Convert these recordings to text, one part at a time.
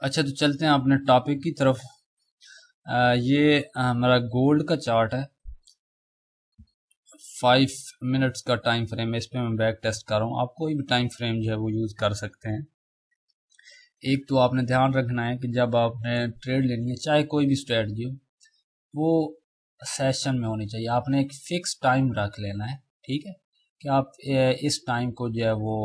अच्छा, तो चलते हैं अपने टॉपिक की तरफ। ये हमारा गोल्ड का चार्ट है। 5 मिनट्स का टाइम फ्रेम है, इस पर मैं बैक टेस्ट कर रहा हूँ। आप कोई भी टाइम फ्रेम जो है वो यूज़ कर सकते हैं। एक तो आपने ध्यान रखना है कि जब आपने ट्रेड लेनी है, चाहे कोई भी स्ट्रेटजी हो, वो सेशन में होनी चाहिए। आपने एक फिक्स टाइम रख लेना है, ठीक है, कि आप इस टाइम को जो है वो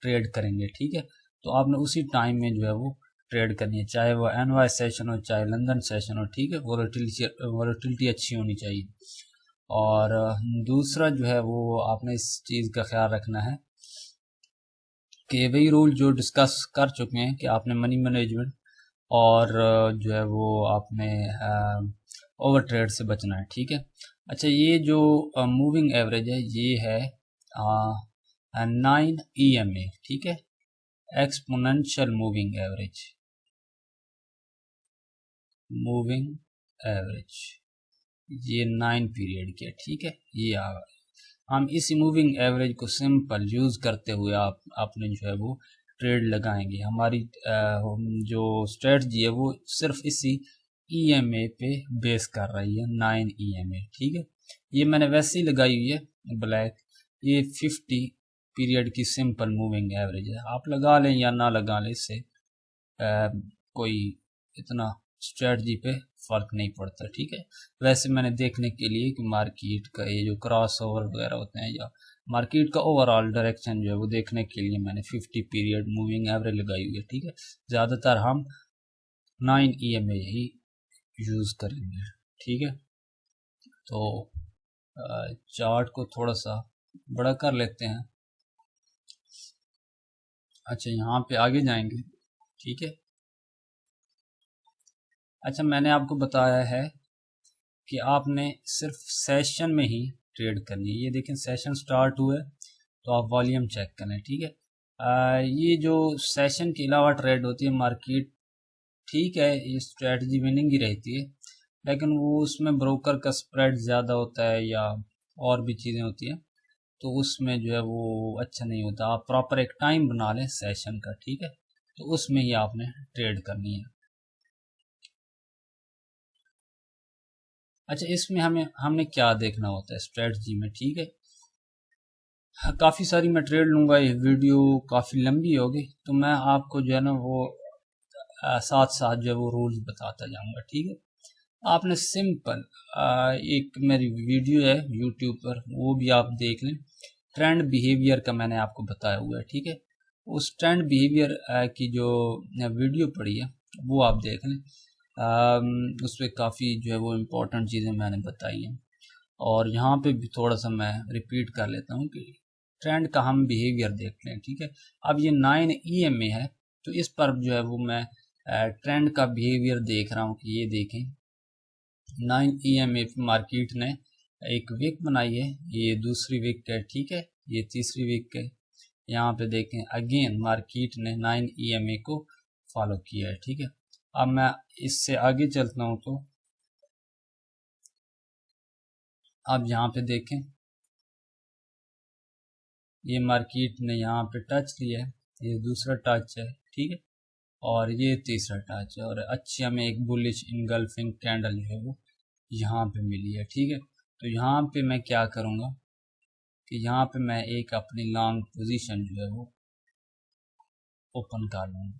ट्रेड करेंगे, ठीक है। तो आपने उसी टाइम में जो है वो ट्रेड करनी है, चाहे वो एनवाई सेशन हो चाहे लंदन सेशन हो, ठीक है। वोलेटिलिटी अच्छी होनी चाहिए। और दूसरा जो है वो आपने इस चीज़ का ख्याल रखना है कि वही रूल जो डिस्कस कर चुके हैं कि आपने मनी मैनेजमेंट और जो है वो आपने ओवर ट्रेड से बचना है, ठीक है। अच्छा, ये जो मूविंग एवरेज है ये है 9 EMA, ठीक है, एक्सपोनेंशियल मूविंग एवरेज ये 9 पीरियड की है, ठीक है। ये हम इस मूविंग एवरेज को सिंपल यूज़ करते हुए आपने जो है वो ट्रेड लगाएंगे। हमारी जो स्ट्रेटजी है वो सिर्फ इसी EMA पे बेस कर रही है, 9 EMA, ठीक है। ये मैंने वैसे ही लगाई हुई है ब्लैक। ये 50 पीरियड की सिंपल मूविंग एवरेज है। आप लगा लें या ना लगा लें, इससे कोई इतना स्ट्रेटजी पे फर्क नहीं पड़ता, ठीक है। वैसे मैंने देखने के लिए कि मार्केट का ये जो क्रॉस ओवर वगैरह होते हैं या मार्केट का ओवरऑल डायरेक्शन जो है वो देखने के लिए मैंने 50 पीरियड मूविंग एवरेज लगाई हुई है, ठीक है। ज़्यादातर हम 9 EMA ही यूज़ करेंगे, ठीक है। तो चार्ट को थोड़ा सा बड़ा कर लेते हैं। अच्छा, यहाँ पे आगे जाएंगे, ठीक है। अच्छा, मैंने आपको बताया है कि आपने सिर्फ सेशन में ही ट्रेड करनी है। ये देखें, सेशन स्टार्ट हुए तो आप वॉल्यूम चेक करें, ठीक है। ये जो सेशन के अलावा ट्रेड होती है मार्केट, ठीक है, ये स्ट्रेटजी विनिंग ही रहती है, लेकिन वो उसमें ब्रोकर का स्प्रेड ज़्यादा होता है या और भी चीज़ें होती हैं, तो उसमें जो है वो अच्छा नहीं होता। आप प्रॉपर एक टाइम बना लें सेशन का, ठीक है, तो उसमें ही आपने ट्रेड करनी है। अच्छा, इसमें हमने क्या देखना होता है स्ट्रेटजी में, ठीक है। काफ़ी सारी मैं ट्रेड लूँगा, ये वीडियो काफ़ी लंबी होगी, तो मैं आपको जो है ना वो साथ साथ जो है वो रूल्स बताता जाऊँगा, ठीक है। आपने सिंपल एक मेरी वीडियो है यूट्यूब पर, वो भी आप देख लें। ट्रेंड बिहेवियर का मैंने आपको बताया हुआ है, ठीक है। उस ट्रेंड बिहेवियर की जो वीडियो पड़ी है वो आप देख लें। उस पर काफ़ी जो है वो इम्पोर्टेंट चीज़ें मैंने बताई हैं। और यहाँ पे भी थोड़ा सा मैं रिपीट कर लेता हूँ कि ट्रेंड का हम बिहेवियर देखते हैं, ठीक है। अब ये 9 EMA है, तो इस पर जो है वो मैं ट्रेंड का बिहेवियर देख रहा हूँ कि ये देखें 9 EMA मार्केट ने एक विक बनाई है, ये दूसरी विक है, ठीक है, ये तीसरी विक है। यहाँ पे देखें अगेन मार्केट ने 9 EMA को फॉलो किया है, ठीक है। अब मैं इससे आगे चलता हूँ तो अब यहाँ पे देखें ये मार्केट ने यहाँ पे टच लिया है, ये दूसरा टच है, ठीक है, और ये तीसरा टच है, और अच्छी हमें एक बुलिश इनगल्फिंग कैंडल जो है वो यहाँ पे मिली है, ठीक है। तो यहाँ पे मैं क्या करूँगा कि यहाँ पे मैं एक अपनी लॉन्ग पोजीशन जो है वो ओपन कर लूँगा।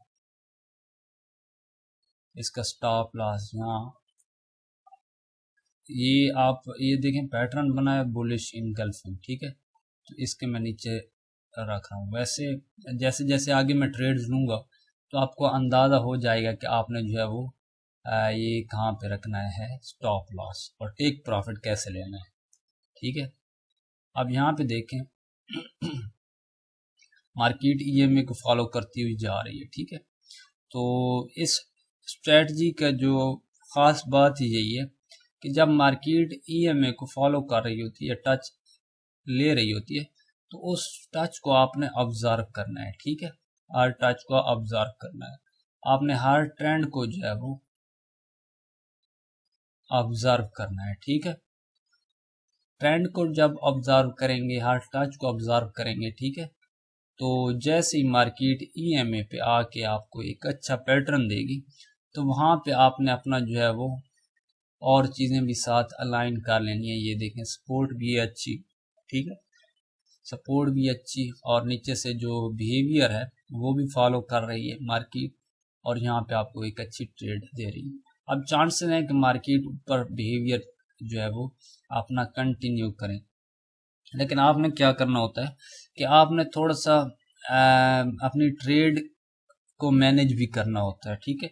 इसका स्टॉप लॉस यहाँ, ये आप ये देखें पैटर्न बना है बुलिश इनगल्फिंग, ठीक है। तो इसके मैं नीचे रख रहा हूँ। वैसे जैसे जैसे आगे मैं ट्रेड्स लूँगा तो आपको अंदाज़ा हो जाएगा कि आपने जो है वो ये कहाँ पे रखना है स्टॉप लॉस, और टेक प्रॉफिट कैसे लेना है, ठीक है। अब यहाँ पे देखें मार्केट EMA को फॉलो करती हुई जा रही है, ठीक है। तो इस स्ट्रेटजी का जो ख़ास बात ही यही है कि जब मार्केट EMA को फॉलो कर रही होती है, टच ले रही होती है, तो उस टच को आपने ऑब्जर्व करना है, ठीक है। हर टच को ऑब्जर्व करना है आपने, हर ट्रेंड को जो है वो ऑब्जर्व करना है, ठीक है। ट्रेंड को जब ऑब्जर्व करेंगे, हर टच को ऑब्जर्व करेंगे, ठीक है, तो जैसे ही मार्केट ईएमए पे आके आपको एक अच्छा पैटर्न देगी तो वहाँ पे आपने अपना जो है वो और चीज़ें भी साथ अलाइन कर लेनी है। ये देखें सपोर्ट भी है अच्छी, ठीक है, सपोर्ट भी अच्छी और नीचे से जो बिहेवियर है वो भी फॉलो कर रही है मार्केट और यहाँ पे आपको एक अच्छी ट्रेड दे रही है। अब चांसेस हैं कि मार्केट ऊपर बिहेवियर जो है वो अपना कंटिन्यू करें, लेकिन आपने क्या करना होता है कि आपने थोड़ा सा अपनी ट्रेड को मैनेज भी करना होता है, ठीक है।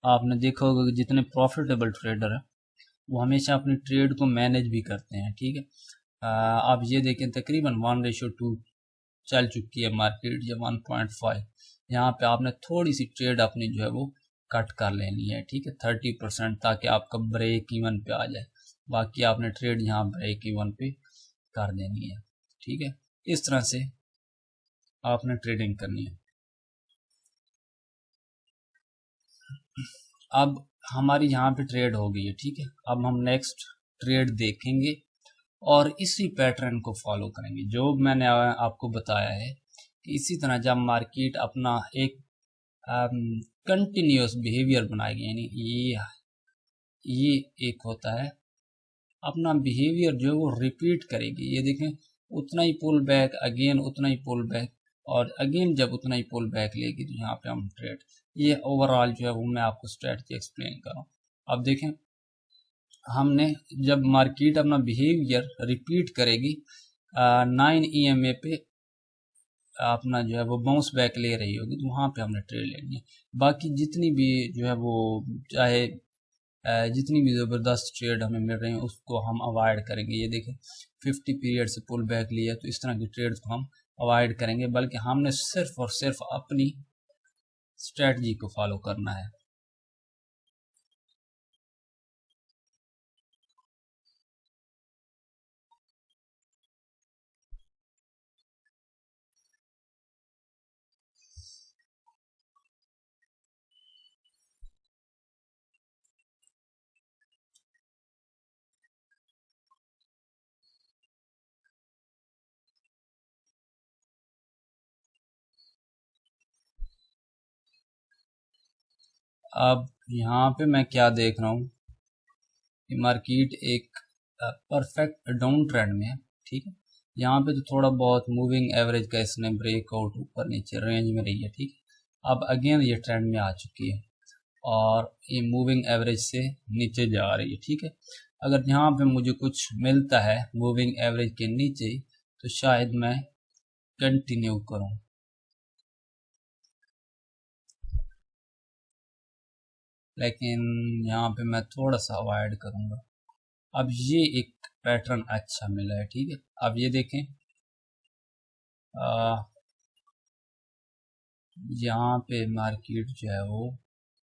आपने देखा होगा कि जितने प्रॉफिटेबल ट्रेडर हैं वो हमेशा अपनी ट्रेड को मैनेज भी करते हैं, ठीक है। आप ये देखें तकरीबन 1:2 चल चुकी है मार्केट या 1.5, यहाँ पे आपने थोड़ी सी ट्रेड अपनी जो है वो कट कर लेनी है, ठीक है, 30%, ताकि आपका ब्रेक इवन पे आ जाए। बाकी आपने ट्रेड यहाँ ब्रेक इवन पे कर देनी है, ठीक है। इस तरह से आपने ट्रेडिंग करनी है। अब हमारी यहाँ पे ट्रेड हो गई है, ठीक है। अब हम नेक्स्ट ट्रेड देखेंगे और इसी पैटर्न को फॉलो करेंगे जो मैंने आपको बताया है कि इसी तरह जब मार्केट अपना एक कंटिन्यूस बिहेवियर बनाएगी, यानी ये एक होता है अपना बिहेवियर जो है वो रिपीट करेगी। ये देखें उतना ही पुल बैक, अगेन उतना ही पुल बैक और अगेन जब उतना ही पुल बैक लेगी तो यहाँ पे हम ट्रेड, ये ओवरऑल जो है वो मैं आपको स्ट्रेटजी एक्सप्लेन कर रहा हूँ। अब देखें हमने जब मार्केट अपना बिहेवियर रिपीट करेगी 9 ईएमए पे अपना जो है वो बाउंस बैक ले रही होगी तो वहाँ पे हमने ट्रेड लेनी है। बाकी जितनी भी जो है वो चाहे जितनी भी ज़बरदस्त ट्रेड हमें मिल रही हैं उसको हम अवॉइड करेंगे। ये देखें 50 पीरियड से पुल बैक लिया तो इस तरह की ट्रेड्स को हम अवॉइड करेंगे, बल्कि हमने सिर्फ और सिर्फ अपनी स्ट्रेटजी को फॉलो करना है। अब यहाँ पे मैं क्या देख रहा हूँ कि मार्केट एक परफेक्ट डाउन ट्रेंड में है, ठीक है। यहाँ पे तो थोड़ा बहुत मूविंग एवरेज का इसने ब्रेकआउट ऊपर नीचे रेंज में रही है, ठीक है। अब अगेन ये ट्रेंड में आ चुकी है और ये मूविंग एवरेज से नीचे जा रही है, ठीक है। अगर यहाँ पे मुझे कुछ मिलता है मूविंग एवरेज के नीचे तो शायद मैं कंटिन्यू करूँ, लेकिन यहाँ पे मैं थोड़ा सा अवॉइड करूँगा। अब ये एक पैटर्न अच्छा मिला है, ठीक है। अब ये देखें यहाँ पे मार्केट जो है वो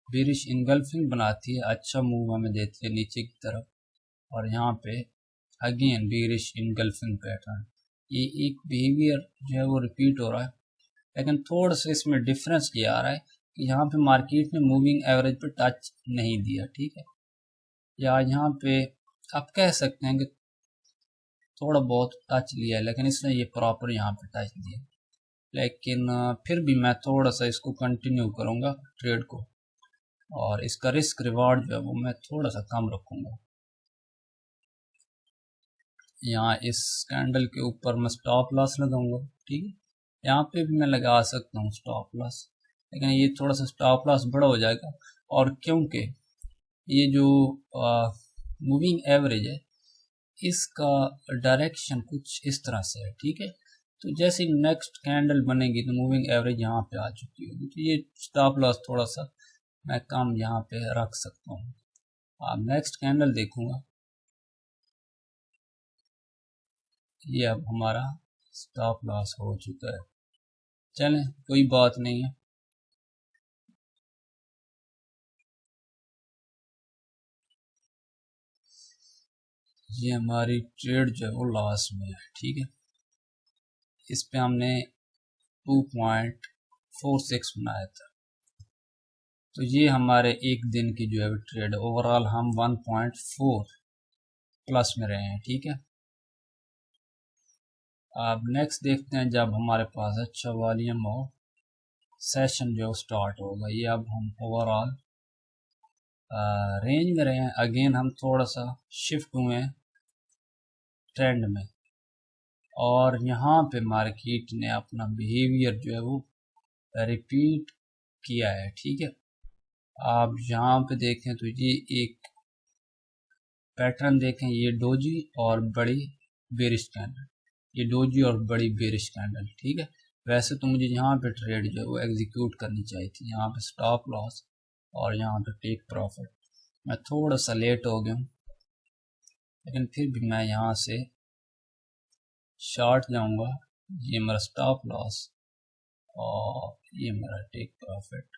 बेरिश इनगल्फिंग बनाती है, अच्छा मूव हमें देती है नीचे की तरफ और यहाँ पे अगेन बेरिश इनगल्फिंग पैटर्न, ये एक बिहेवियर जो है वो रिपीट हो रहा है। लेकिन थोड़ा सा इसमें डिफरेंस ये आ रहा है कि यहाँ पे मार्केट ने मूविंग एवरेज पे टच नहीं दिया, ठीक है, या यहाँ पे आप कह सकते हैं कि थोड़ा बहुत टच लिया है, लेकिन इसने ये प्रॉपर यहाँ पे टच दिया। लेकिन फिर भी मैं थोड़ा सा इसको कंटिन्यू करूँगा ट्रेड को और इसका रिस्क रिवार्ड जो है वो मैं थोड़ा सा कम रखूँगा। यहाँ इस कैंडल के ऊपर मैं स्टॉप लॉस लगाऊंगा, ठीक है। यहाँ पे भी मैं लगा सकता हूँ स्टॉप लॉस, लेकिन ये थोड़ा सा स्टॉप लॉस बड़ा हो जाएगा और क्योंकि ये जो मूविंग एवरेज है इसका डायरेक्शन कुछ इस तरह से है, ठीक है। तो जैसे नेक्स्ट कैंडल बनेगी तो मूविंग एवरेज यहाँ पे आ चुकी होगी तो ये स्टॉप लॉस थोड़ा सा मैं कम यहाँ पे रख सकता हूँ। अब नेक्स्ट कैंडल देखूंगा, ये अब हमारा स्टॉप लॉस हो चुका है। चलें कोई बात नहीं है, ये हमारी ट्रेड जो है वो लॉस में है, ठीक है। इस पे हमने 2.46 बनाया था, तो ये हमारे एक दिन की जो है ट्रेड ओवरऑल हम 1.4 प्लस में रहे हैं, ठीक है। अब नेक्स्ट देखते हैं जब हमारे पास अच्छा वॉल्यूम हो, सेशन जो स्टार्ट होगा। ये अब हम ओवरऑल रेंज में रहे हैं। अगेन हम थोड़ा सा शिफ्ट हुए हैं ट्रेंड में, और यहाँ पे मार्केट ने अपना बिहेवियर जो है वो रिपीट किया है। ठीक है, आप यहाँ पे देखें तो ये एक पैटर्न देखें, ये डोजी और बड़ी बेरिश कैंडल, ये डोजी और बड़ी बेरिश कैंडल। ठीक है, वैसे तो मुझे यहाँ पे ट्रेड जो है वो एग्जीक्यूट करनी चाहिए थी, यहाँ पे स्टॉप लॉस और यहाँ पे टेक प्रॉफिट। मैं थोड़ा सा लेट हो गया हूँ, लेकिन फिर भी मैं यहाँ से शॉर्ट जाऊंगा। ये मेरा स्टॉप लॉस और ये मेरा टेक प्रॉफिट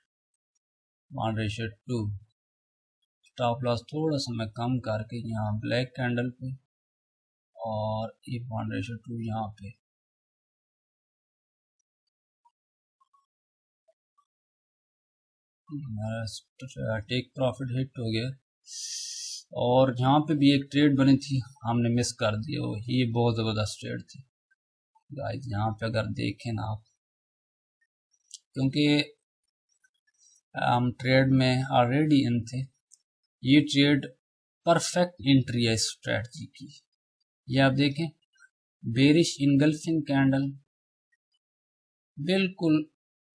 1:2। स्टॉप लॉस थोड़ा सा मैं कम करके यहाँ ब्लैक कैंडल पे, और ये 1:2 यहाँ पे। मेरा टेक प्रॉफिट हिट हो गया, और यहाँ पे भी एक ट्रेड बनी थी, हमने मिस कर दिया। ये बहुत ज़बरदस्त ट्रेड थी गाइस। यहाँ पे अगर देखें ना आप, क्योंकि हम ट्रेड में ऑलरेडी इन थे, ये ट्रेड परफेक्ट एंट्री है इस स्ट्रेटजी की। ये आप देखें, बेरिश इनगल्फिंग कैंडल बिल्कुल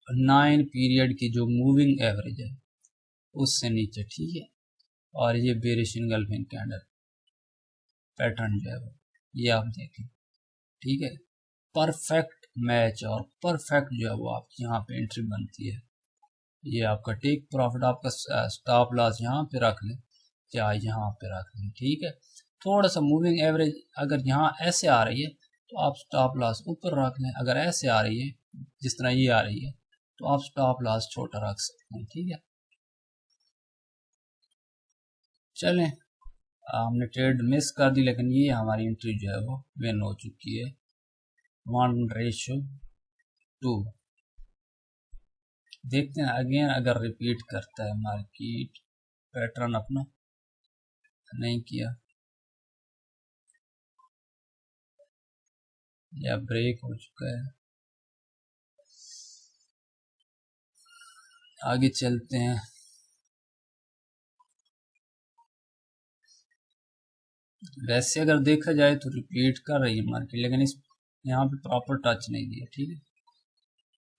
9 पीरियड की जो मूविंग एवरेज है उससे नीचे। ठीक है, और ये बेरिश इनगल्फिंग कैंडल पैटर्न जो है वो ये आप देखें। ठीक है, परफेक्ट मैच और परफेक्ट जो है वो आपकी यहाँ पे एंट्री बनती है। ये आपका टेक प्रॉफिट, आपका स्टॉप लॉस यहाँ पे रख लें, क्या यहाँ पे रख लें। ठीक है, थोड़ा सा मूविंग एवरेज अगर यहाँ ऐसे आ रही है तो आप स्टॉप लॉस ऊपर रख लें, अगर ऐसे आ रही है जिस तरह ये आ रही है तो आप स्टॉप लॉस छोटा रख सकते हैं। ठीक है, चलें, हमने ट्रेड मिस कर दी, लेकिन ये हमारी एंट्री जो है वो विन हो चुकी है 1:2। देखते हैं अगेन अगर रिपीट करता है मार्केट पैटर्न अपना। नहीं किया या ब्रेक हो चुका है। आगे चलते हैं। वैसे अगर देखा जाए तो रिपीट कर रही है मार्केट, लेकिन इस यहाँ पे प्रॉपर टच नहीं दिया। ठीक है,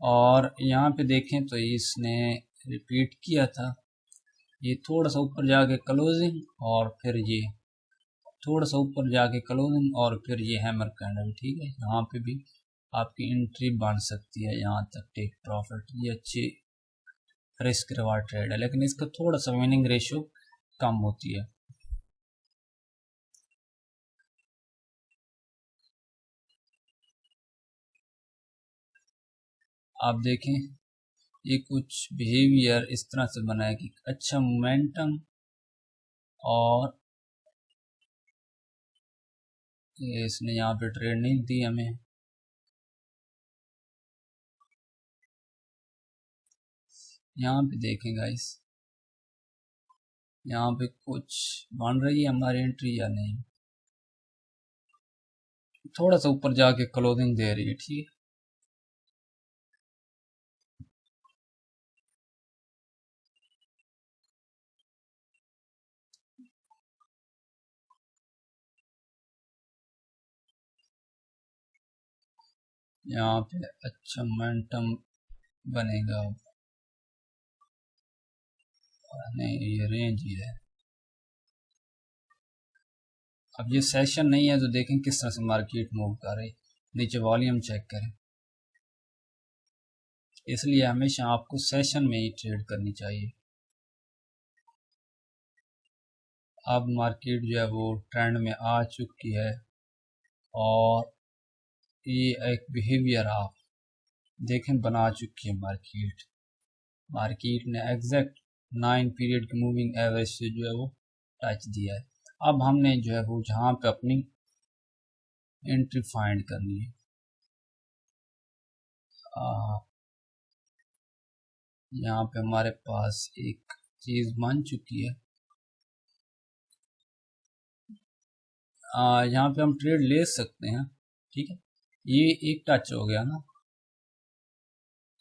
और यहाँ पे देखें तो इसने रिपीट किया था, ये थोड़ा सा ऊपर जाके क्लोजिंग, और फिर ये थोड़ा सा ऊपर जाके क्लोजिंग, और फिर ये हैमर कैंडल। ठीक है, यहाँ पे भी आपकी एंट्री बन सकती है, यहाँ तक टेक प्रॉफिट। ये अच्छी रिस्क रिवार्ड ट्रेड है, लेकिन इसका थोड़ा सा विनिंग रेशियो कम होती है। आप देखें, ये कुछ बिहेवियर इस तरह से बना है कि अच्छा मोमेंटम, और इसने यहाँ पे ट्रेड नहीं दी हमें। यहाँ पे देखें गाइस, यहाँ पे कुछ बन रही है हमारी एंट्री या नहीं, थोड़ा सा ऊपर जाके क्लोजिंग दे रही है। ठीक है, यहाँ पे अच्छा मोमेंटम बनेगा। नहीं, ये रेंज ही है। अब ये सेशन नहीं है तो देखें किस तरह से मार्केट मूव कर रही है। नीचे वॉल्यूम चेक करें, इसलिए हमेशा आपको सेशन में ही ट्रेड करनी चाहिए। अब मार्केट जो है वो ट्रेंड में आ चुकी है, और ये एक बिहेवियर आप देखें बना चुकी है मार्केट। मार्केट ने एग्जैक्ट 9 पीरियड की मूविंग एवरेज से जो है वो टच दिया है। अब हमने जो है वो जहाँ पे अपनी एंट्री फाइंड करनी है, यहाँ पे हमारे पास एक चीज़ बन चुकी है। यहाँ पे हम ट्रेड ले सकते हैं। ठीक है, ये एक टच हो गया ना,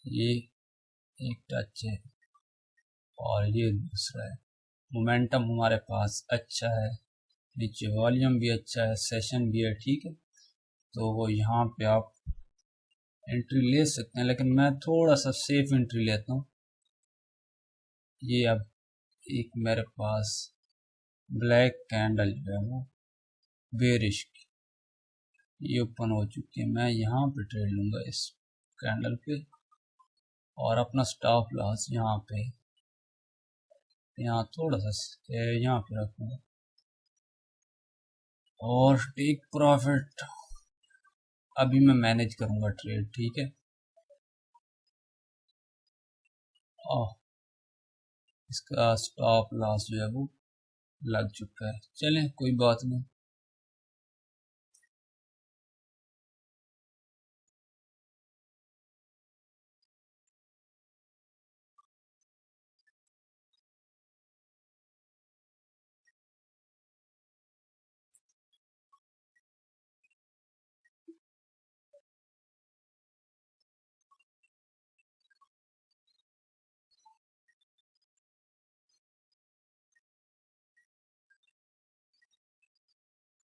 ये एक टच है और ये दूसरा है। मोमेंटम हमारे पास अच्छा है, नीचे वॉल्यूम भी अच्छा है, सेशन भी है, ठीक है। तो वो यहाँ पे आप एंट्री ले सकते हैं, लेकिन मैं थोड़ा सा सेफ एंट्री लेता हूँ। ये अब एक मेरे पास ब्लैक कैंडल जो है वो बेरिश की, ये ओपन हो चुकी है। मैं यहाँ पे ट्रेड लूँगा इस कैंडल पे और अपना स्टॉप लॉस यहाँ पे, यहाँ थोड़ा सा यहाँ पे रखूँगा और टेक प्रॉफिट अभी मैं मैनेज करूँगा ट्रेड, ठीक है। और इसका स्टॉप लॉस जो है वो लग चुका है, चलें कोई बात नहीं।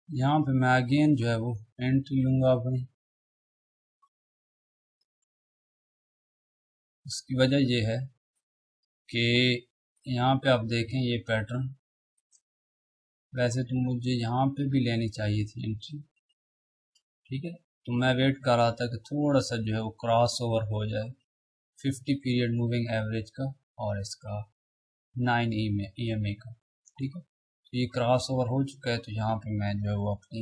यहाँ पे मैं अगेन जो है वो एंट्री लूँगा अपनी। उसकी वजह ये है कि यहाँ पे आप देखें ये पैटर्न, वैसे तो मुझे यहाँ पे भी लेनी चाहिए थी एंट्री, ठीक है। तो मैं वेट कर रहा था कि थोड़ा सा जो है वो क्रॉस ओवर हो जाए 50 पीरियड मूविंग एवरेज का और इसका 9 EMA का, ठीक है। तो ये क्रॉस ओवर हो चुका है, तो यहाँ पे मैं जो है वो अपनी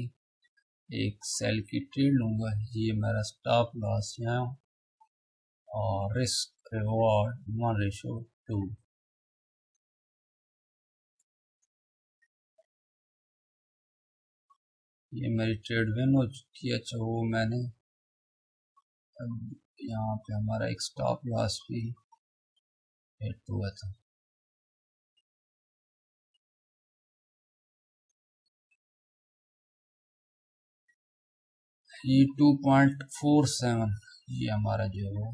एक सेल की ट्रेड लूँगा। ये मेरा स्टॉप लॉस यहाँ और रिस्क रिवॉर्ड 1:2। ये मेरी ट्रेड विन हो चुकी है। अच्छा वो मैंने यहाँ पे हमारा एक स्टॉप लॉस भी हिट हुआ था। ये 2.47 ये हमारा जो है वो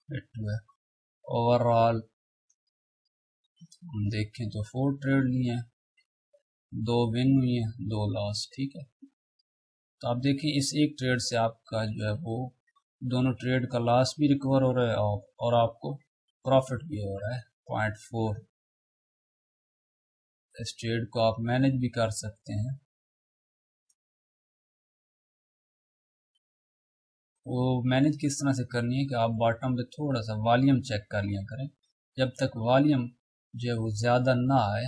हिट हुआ है। ओवरऑल हम देखें तो 4 ट्रेड ली हैं, 2 विन हुई हैं, 2 लॉस, ठीक है। तो आप देखें इस एक ट्रेड से आपका जो है वो दोनों ट्रेड का लॉस भी रिकवर हो रहा है और आपको प्रॉफिट भी हो रहा है 0.4। इस ट्रेड को आप मैनेज भी कर सकते हैं। वो मैनेज किस तरह से करनी है कि आप बॉटम पे थोड़ा सा वॉल्यूम चेक कर लिया करें। जब तक वॉल्यूम जो है वो ज़्यादा ना आए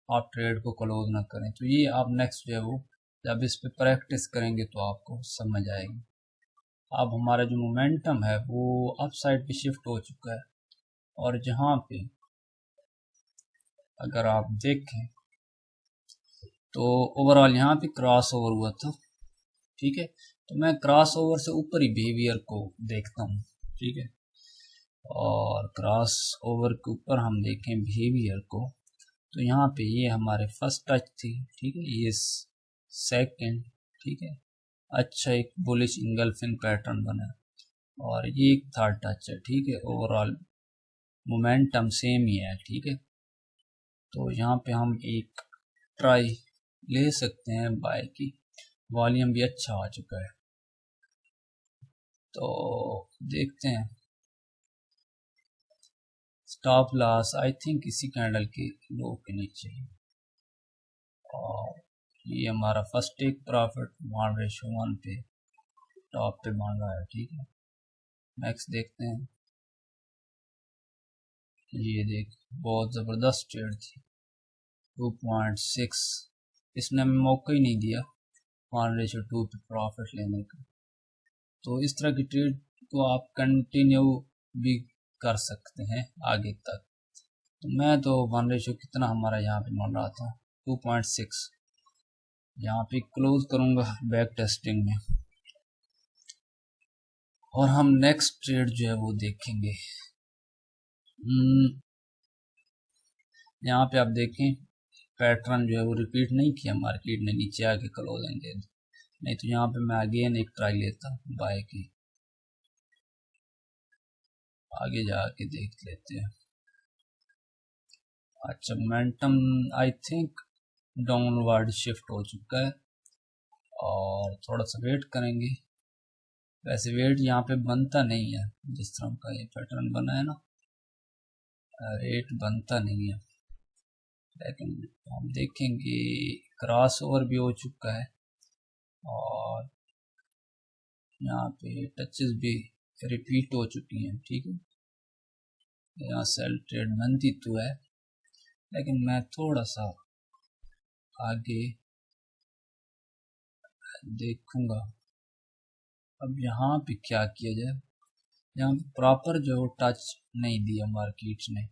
आप ट्रेड को क्लोज ना करें। तो ये आप नेक्स्ट जो है वो जब इस पे प्रैक्टिस करेंगे तो आपको समझ आएगी। अब हमारा जो मोमेंटम है वो अप साइड पे शिफ्ट हो चुका है और जहाँ पे अगर आप देखें तो ओवरऑल यहाँ पे क्रॉस ओवर हुआ था, ठीक है। तो मैं क्रॉस ओवर से ऊपर ही बिहेवियर को देखता हूँ, ठीक है। और क्रॉस ओवर के ऊपर हम देखें बिहेवियर को तो यहाँ पे ये हमारे फर्स्ट टच थी, ठीक है। ये सेकंड, ठीक है। अच्छा एक बुलिश इंगल्फिंग पैटर्न बना और ये एक थर्ड टच है, ठीक है। ओवरऑल मोमेंटम सेम ही है, ठीक है। तो यहाँ पे हम एक ट्राई ले सकते हैं बाय की, वॉल्यूम भी अच्छा आ चुका है। तो देखते हैं स्टॉप लॉस आई थिंक इसी कैंडल के लो के नीचे ही और ये हमारा फर्स्ट टेक प्रॉफिट 1:1 पे टॉप पे बन रहा है, ठीक है। नेक्स्ट देखते हैं। ये देख बहुत ज़बरदस्त ट्रेड थी 2.6, इसने हमें मौका ही नहीं दिया 1:2 पे प्रॉफिट लेने का। तो इस तरह की ट्रेड को आप कंटिन्यू भी कर सकते हैं आगे तक। तो मैं तो 1 कितना हमारा यहाँ पे मान रहा था 2.6, यहाँ पे क्लोज करूँगा बैक टेस्टिंग में और हम नेक्स्ट ट्रेड जो है वो देखेंगे। यहाँ पे आप देखें पैटर्न जो है वो रिपीट नहीं किया, मार्केट ने नीचे आके क्लोजिंग दे दी। नहीं तो यहाँ पे मैं अगेन एक ट्राई लेता बाय की, आगे जाके देख लेते हैं। अच्छा momentum I think downward shift हो चुका है और थोड़ा सा वेट करेंगे। वैसे वेट यहाँ पे बनता नहीं है, जिस तरह का ये पैटर्न बना है ना, रेट बनता नहीं है, लेकिन हम देखेंगे क्रॉस ओवर भी हो चुका है और यहाँ पे टचेस भी रिपीट हो चुकी हैं। ठीक है, यहाँ सेल ट्रेड बनती तो है, लेकिन मैं थोड़ा सा आगे देखूंगा। अब यहाँ पे क्या किया जाए, यहाँ पे प्रॉपर जो टच नहीं दिया मार्केट ने,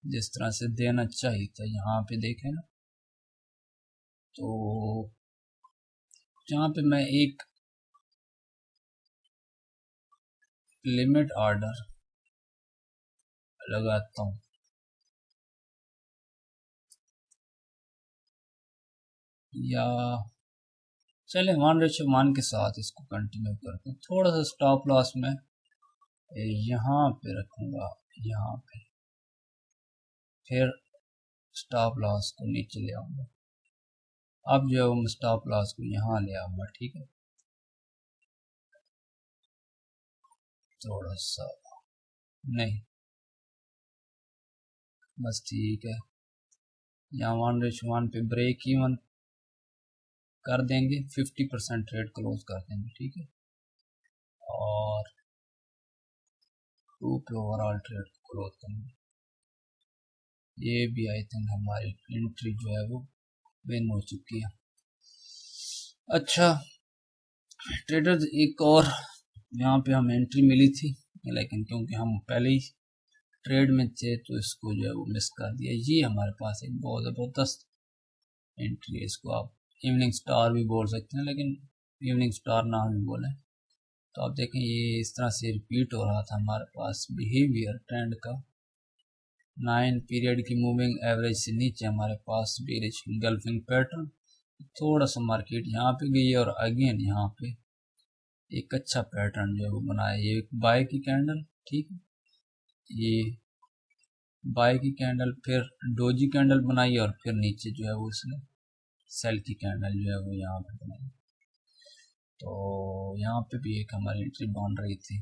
जिस तरह से देना चाहिए था। यहाँ पे देखें ना, तो यहाँ पे मैं एक लिमिट ऑर्डर लगाता हूँ, या चले 1:1 के साथ इसको कंटिन्यू करते हैं। थोड़ा सा स्टॉप लॉस में यहाँ पे रखूंगा, यहाँ पे फिर स्टॉप लॉस को नीचे ले आऊंगा। अब जो मैं स्टॉप लॉस को यहाँ ले आऊंगा। ठीक है, थोड़ा सा नहीं, बस ठीक है। यहाँ 1:1 पे ब्रेक इवन कर देंगे, 50% ट्रेड क्लोज कर देंगे। ठीक है, और 2 पे ओवरऑल ट्रेड क्लोज करेंगे। ये भी आई थिंक हमारी एंट्री जो है वो विन हो चुकी है। अच्छा ट्रेडर्स, एक और यहाँ पे हम एंट्री मिली थी, लेकिन क्योंकि हम पहले ही ट्रेड में थे तो इसको जो है वो मिस कर दिया। ये हमारे पास एक बहुत ज़बरदस्त एंट्री है, इसको आप इवनिंग स्टार भी बोल सकते हैं, लेकिन इवनिंग स्टार ना भी बोलें। तो आप देखें ये इस तरह से रिपीट हो रहा था हमारे पास बिहेवियर ट्रेंड का। 9 पीरियड की मूविंग एवरेज से नीचे हमारे पास बेरिश इंगल्फिंग पैटर्न, थोड़ा सा मार्केट यहाँ पे गई और अगेन यहाँ पे एक अच्छा पैटर्न जो है वो बनाया। ये एक बाय की कैंडल, ठीक है, ये बाय की कैंडल, फिर डोजी कैंडल बनाई और फिर नीचे जो है वो इसने सेल की कैंडल जो है वो यहाँ पे बनाई। तो यहाँ पे भी एक हमारी एंट्री बन रही थी।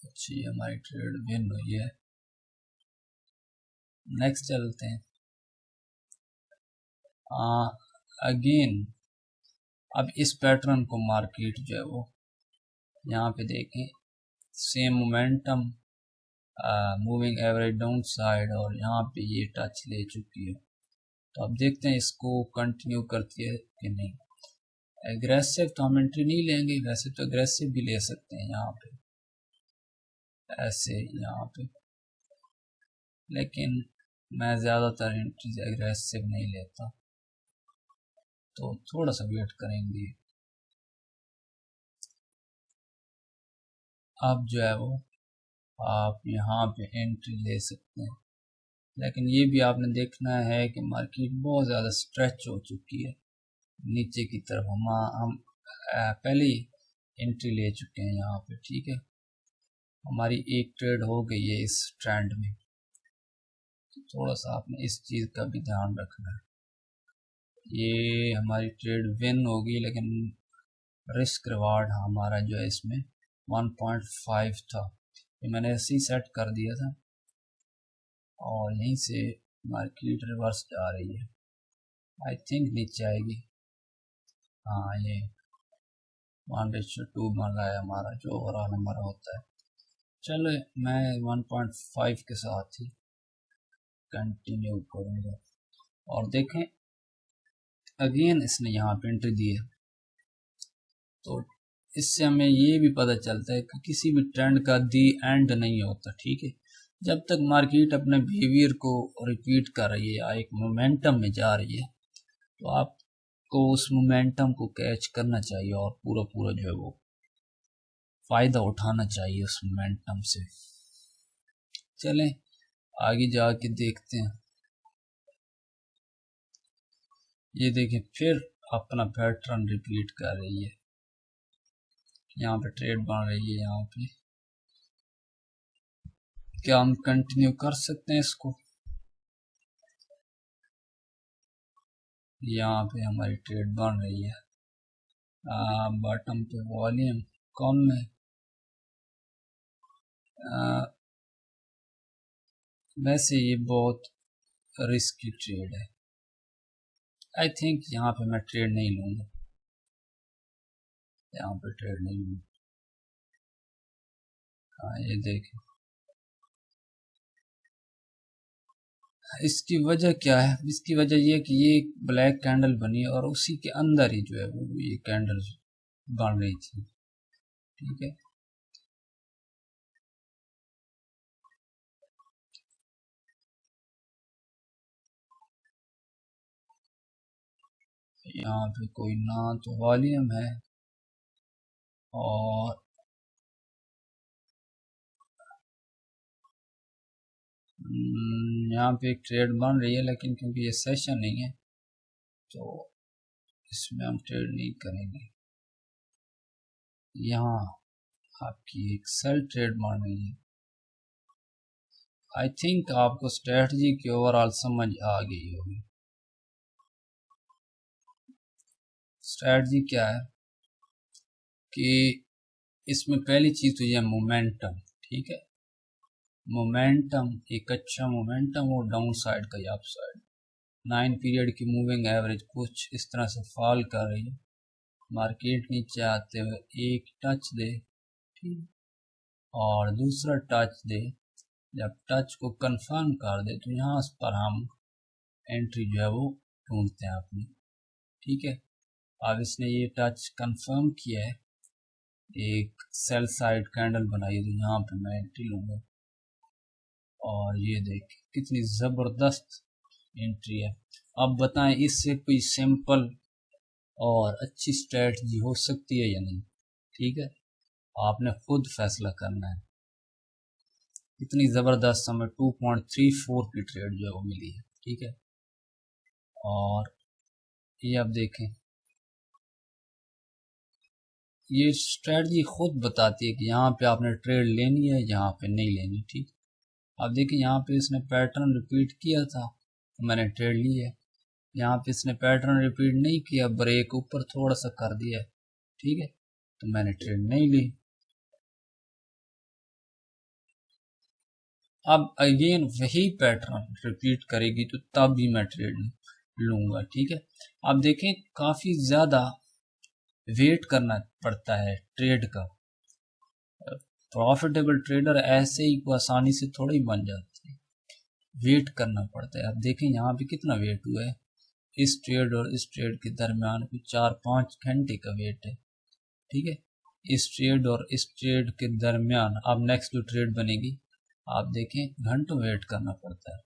अच्छी हमारी ट्रेड विन हुई है। नेक्स्ट चलते हैं। अगेन अब इस पैटर्न को मार्केट जो है वो यहाँ पे देखें, same momentum, moving average down side, और यहाँ पे ये टच ले चुकी है। तो अब देखते हैं इसको कंटिन्यू करती है कि नहीं। एग्रेसिव तो हम एंट्री नहीं लेंगे, वैसे तो एग्रेसिव भी ले सकते हैं यहाँ पे, ऐसे यहाँ पे, लेकिन मैं ज़्यादातर एंट्रीज एग्रेसिव नहीं लेता, तो थोड़ा सा वेट करेंगे। अब जो है वो आप यहाँ पे एंट्री ले सकते हैं, लेकिन ये भी आपने देखना है कि मार्केट बहुत ज़्यादा स्ट्रेच हो चुकी है नीचे की तरफ। हम पहले ही एंट्री ले चुके हैं यहाँ पे। ठीक है, हमारी एक ट्रेड हो गई है इस ट्रेंड में, तो थोड़ा सा आपने इस चीज़ का भी ध्यान रखना है। ये हमारी ट्रेड विन होगी, लेकिन रिस्क रिवार्ड हमारा जो है इसमें 1.5 था, ये मैंने ऐसे ही सेट कर दिया था, और यहीं से मार्केट रिवर्स जा रही है। आई थिंक नीचे आएगी। हाँ, ये 1:2 बन रहा है हमारा जो ओवरऑल हमारा होता है। चलो मैं 1.5 के साथ ही कंटिन्यू करूँगा। और देखें अगेन इसने यहाँ पे एंट्री दी है, तो इससे हमें ये भी पता चलता है कि किसी भी ट्रेंड का दी एंड नहीं होता। ठीक है, जब तक मार्केट अपने बिहेवियर को रिपीट कर रही है या एक मोमेंटम में जा रही है, तो आपको उस मोमेंटम को कैच करना चाहिए और पूरा पूरा जो है वो फ़ायदा उठाना चाहिए उस मोमेंटम से। चलें आगे जाके देखते हैं। ये देखिए फिर अपना पैटर्न रिपीट कर रही है, यहाँ पे ट्रेड बन रही है। यहाँ पे क्या हम कंटिन्यू कर सकते हैं इसको? यहाँ पे हमारी ट्रेड बन रही है, बॉटम पे वॉल्यूम कम है। वैसे ये बहुत रिस्की ट्रेड है, आई थिंक यहाँ पे मैं ट्रेड नहीं लूँगा, यहाँ पे ट्रेड नहीं लूँगा। हाँ ये देखें, इसकी वजह क्या है? इसकी वजह ये कि ये ब्लैक कैंडल बनी और उसी के अंदर ही जो है वो ये कैंडल बन रही थी, ठीक है। यहाँ पे कोई ना तो वॉल्यूम है और यहाँ पे एक ट्रेड बन रही है, लेकिन क्योंकि ये सेशन नहीं है तो इसमें हम ट्रेड नहीं करेंगे। यहाँ आपकी एक सेल ट्रेड बन रही है। आई थिंक आपको स्ट्रेटजी की ओवरऑल समझ आ गई होगी। स्ट्रेटजी क्या है कि इसमें पहली चीज तो यह मोमेंटम, ठीक है। मोमेंटम एक अच्छा मोमेंटम और डाउन साइड का अप साइड। 9 पीरियड की मूविंग एवरेज कुछ इस तरह से फॉल कर रही है, मार्केट नीचे आते हुए एक टच दे, ठीक, और दूसरा टच दे। जब टच को कंफर्म कर दे तो यहाँ पर हम एंट्री जो है वो ढूंढते हैं अपनी, ठीक है। अब इसने ये टच कंफर्म किया है, एक सेल साइड कैंडल बनाई है, तो यहाँ पे मैं एंट्री लूंगा और ये देख कितनी जबरदस्त एंट्री है। अब बताएं इससे कोई सिंपल और अच्छी स्ट्रेटजी हो सकती है या नहीं, ठीक है। आपने खुद फैसला करना है। इतनी जबरदस्त हमें 2.34 की ट्रेड जो है वो मिली है, ठीक है। और ये आप देखें, ये स्ट्रेटजी खुद बताती है कि यहाँ पे आपने ट्रेड लेनी है, यहाँ पे नहीं लेनी, ठीक। अब देखिए यहाँ पे इसने पैटर्न रिपीट किया था तो मैंने ट्रेड ली है। यहाँ पे इसने पैटर्न रिपीट नहीं किया, ब्रेक ऊपर थोड़ा सा कर दिया, ठीक है, तो मैंने ट्रेड नहीं ली। अब अगेन वही पैटर्न रिपीट करेगी तो तब भी मैं ट्रेड लूंगा, ठीक है। अब देखें काफी ज्यादा वेट करना पड़ता है ट्रेड का। प्रॉफिटेबल ट्रेडर ऐसे ही को आसानी से थोड़ी बन जाते हैं, वेट करना पड़ता है। अब देखें यहाँ पे कितना वेट हुआ है, इस ट्रेड और इस ट्रेड के दरमियान कुछ 4-5 घंटे का वेट है, ठीक है। इस ट्रेड और इस ट्रेड के दरमियान अब नेक्स्ट जो ट्रेड बनेगी आप देखें घंटों वेट करना पड़ता है।